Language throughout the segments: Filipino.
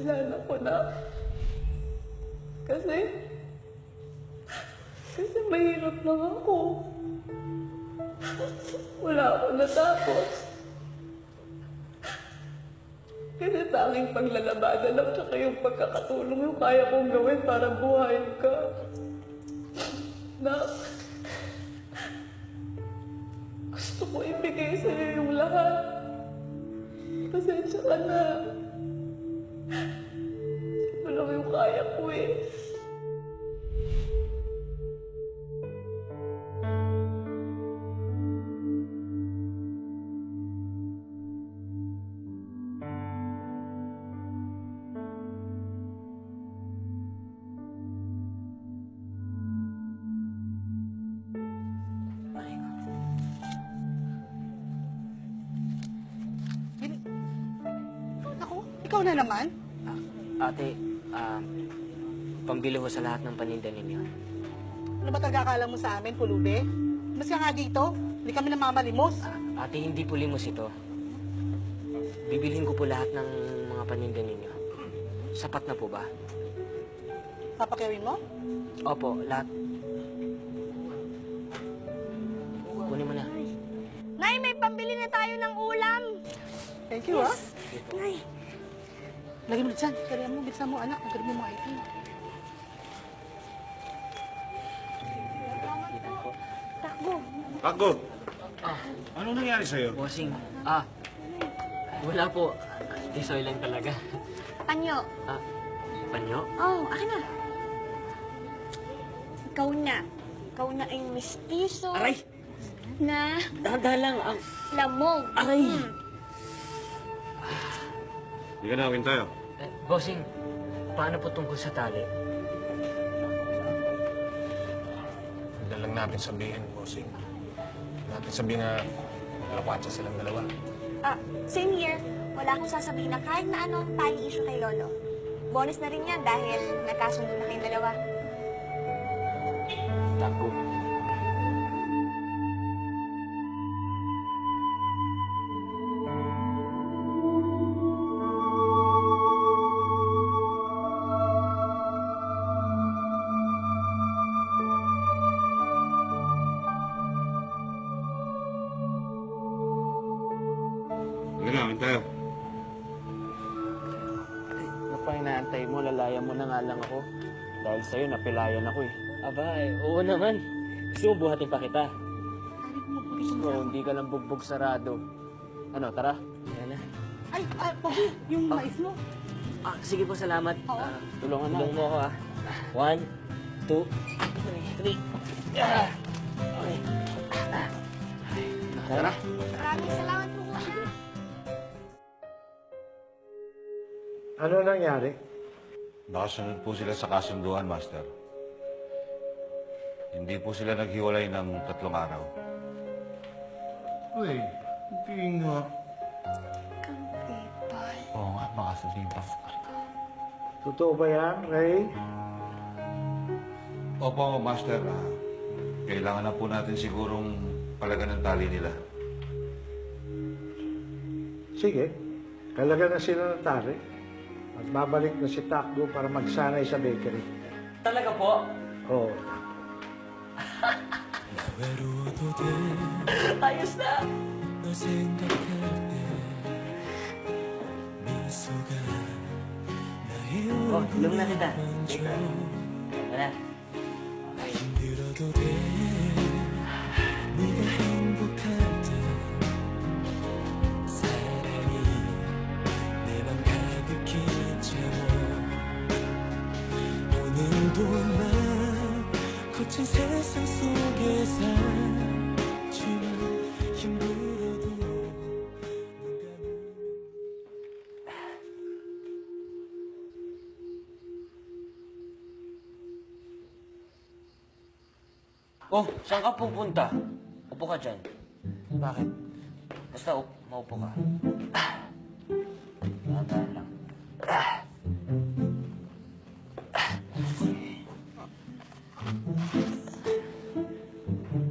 kasalanan ko na. Kasi mahirap lang ako. Wala akong natapos. Kasi tanging paglalabanan lang tsaka yung pagkakatulong yung kaya kong gawin para buhayin ka. Nak, gusto ko ibigay sa'yo yung lahat. Pasensya ka na. Ito lang yung kaya ko eh. Naku, ikaw na naman? Ate, pambili ko sa lahat ng paninda ninyo. Ano ba talaga akala mo sa amin, pulubi? Mas ka nga dito, hindi kami namamalimos. Ate, hindi po limos ito. Bibilhin ko po lahat ng mga paninda ninyo. Sapat na po ba? Papakiwin mo? Opo, lahat. Kunin mo na. Nay, may pambili na tayo ng ulam. Thank you, ah. Nay. Lagyan mo dyan. Kaya mo, bitsa mo, anak. Nagkaroon mo mga item. Takbo. Takbo! Ano nangyari sa'yo? Bossing, wala po. Tisoy lang talaga. Panyo. Panyo? Oh, akin na. Ikaw na. Ikaw na ay mistiso. Aray! Na Dahan lang. lamog. Aray! Hindi ka nawin tayo. Bossing, paano po tungkol sa tali? Huwag lang natin sabihin, bossing. Natin sabihin na lapatsa silang dalawa. Same here. Wala akong sasabihin na kahit na anong tali issue kay Lolo. Bonus na rin yan dahil nagkasundo na kayong dalawa. Takbo. Hindi ka nawin tayo. Ano pa inaantay mo? Lalaya mo na nga lang ako. Dahil sa'yo, napilayan ako eh. Aba, oo naman. Gusto mo buhatin pa kita? Gusto mo, hindi ka lang bugbog sarado. Ano, tara? Ayan na. Ay, Pogi, yung mais mo. Sige po, salamat. Oo. Tulungan mo ako 1, 2, 3. Okay. Tara. Maraming salamat po, Kuya. Ano nangyari? Nakasunod po sila sa kasunduan, Master. Hindi po sila naghiwalay ng 3 araw. Uy, hindi nga. Oo nga, baka sabihin pa. Totoo ba yan, Ray? Opo, Master. Kailangan na po natin sigurong palagan ng tali nila. Sige, kalaga na sila ng tari. At babalik na si Takbo para magsanay sa bakery. Talaga po? Oo. Ayos na! Tulong na kita. Tara. 거친 세상 속에 살지만 힘들어도 Oh, saan ka pupunta? Upo ka dyan. Bakit? Basta maupo ka. Dahan lang.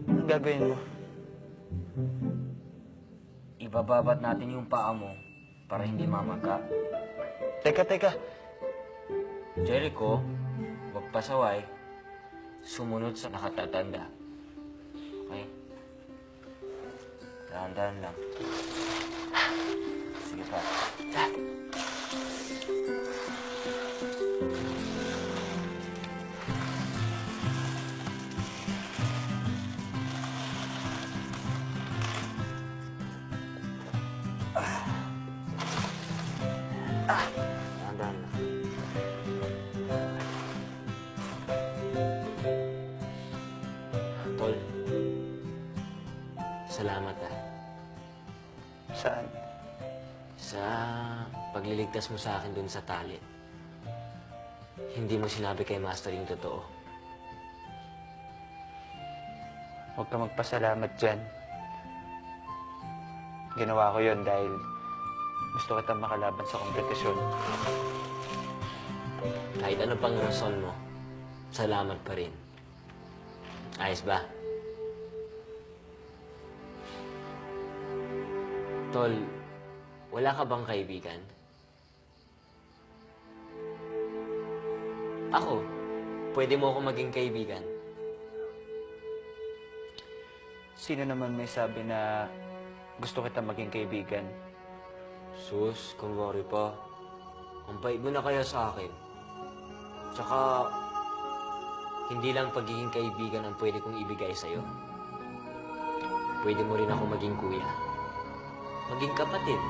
Anong gagawin mo? Ibababat natin yung paa mo para hindi mamagka. Teka. Jericho, huwag pasaway. Sumunod sa nakatatanda. Okay? Dahan-dahan lang. Sige pa. Dahan-dahan lang. Tol, salamat Saan? sa pagliligtas mo sa akin dun sa tali. Hindi mo sinabi kay Master yung totoo. Huwag ka magpasalamat dyan. Ginawa ko yon dahil gusto kitang makalaban sa kompetisyon. Kahit ano pang rason mo, salamat pa rin. Ayos ba? Tol, wala ka bang kaibigan? Ako, pwede mo ako maging kaibigan. Sino naman may sabi na gusto kitang maging kaibigan? Sus, kung worry pa. Ang bait mo na kaya sa akin. Tsaka, hindi lang pagiging kaibigan ang pwede kong ibigay sa'yo. Pwede mo rin ako maging kuya. Maging kapatid.